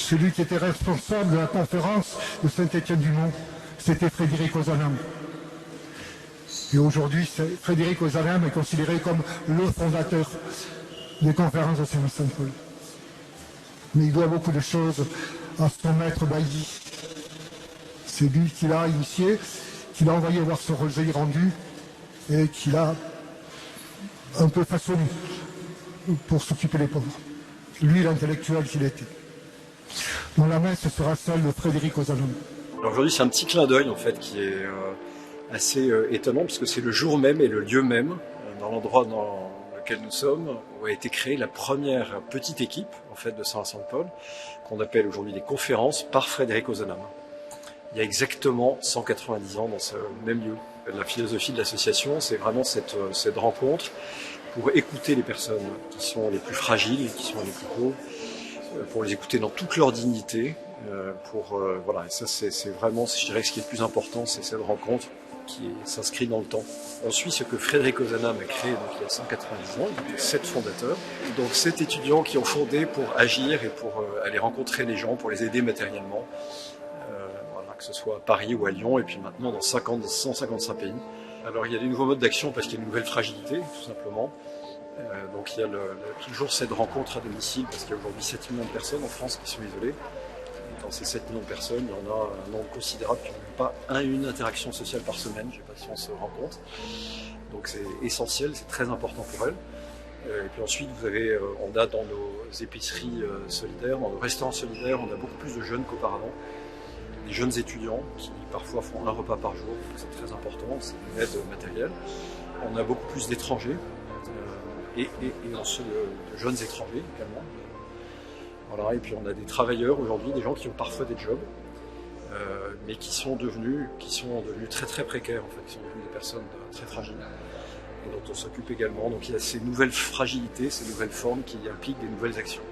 Celui qui était responsable de la conférence de Saint-Étienne-du-Mont, c'était Frédéric Ozanam. Et aujourd'hui, Frédéric Ozanam est considéré comme le fondateur des conférences de Saint-Paul. Mais il doit beaucoup de choses à son maître Bailly. C'est lui qui l'a initié, qui l'a envoyé voir ce relevé rendu et qui l'a un peu façonné pour s'occuper des pauvres. Lui, l'intellectuel qu'il était. Dans la messe, ce sera celle de Frédéric Ozanam. Alors aujourd'hui, c'est un petit clin d'œil en fait qui est assez étonnant puisque c'est le jour même et le lieu même, dans l'endroit dans lequel nous sommes, où a été créée la première petite équipe en fait de Saint-Paul, qu'on appelle aujourd'hui des conférences par Frédéric Ozanam. Il y a exactement 190 ans dans ce même lieu. La philosophie de l'association, c'est vraiment cette rencontre pour écouter les personnes qui sont les plus fragiles, qui sont les plus pauvres, pour les écouter dans toute leur dignité. Voilà, et ça c'est vraiment, je dirais, ce qui est le plus important, c'est cette rencontre qui s'inscrit dans le temps. On suit ce que Frédéric Ozanam a créé donc, il y a 190 ans, il était 7 fondateurs. Donc 7 étudiants qui ont fondé pour agir et pour aller rencontrer les gens, pour les aider matériellement, voilà, que ce soit à Paris ou à Lyon, et puis maintenant dans 155 pays. Alors il y a des nouveaux modes d'action parce qu'il y a une nouvelle fragilité, tout simplement. Donc il y a toujours cette rencontre à domicile, parce qu'il y a aujourd'hui 7 millions de personnes en France qui sont isolées. Dans ces 7 millions de personnes, il y en a un nombre considérable qui n'ont pas une interaction sociale par semaine, je ne sais pas si on se rend compte. Donc c'est essentiel, c'est très important pour elles. Et puis ensuite, on a dans nos épiceries solidaires, dans nos restaurants solidaires, on a beaucoup plus de jeunes qu'auparavant. Des jeunes étudiants qui parfois font un repas par jour, donc c'est très important, c'est une aide matérielle. On a beaucoup plus d'étrangers et de jeunes étrangers également. Voilà, et puis on a des travailleurs aujourd'hui, des gens qui ont parfois des jobs, mais qui sont devenus très très précaires en fait, qui sont devenus des personnes très fragiles, et dont on s'occupe également. Donc il y a ces nouvelles fragilités, ces nouvelles formes qui impliquent des nouvelles actions.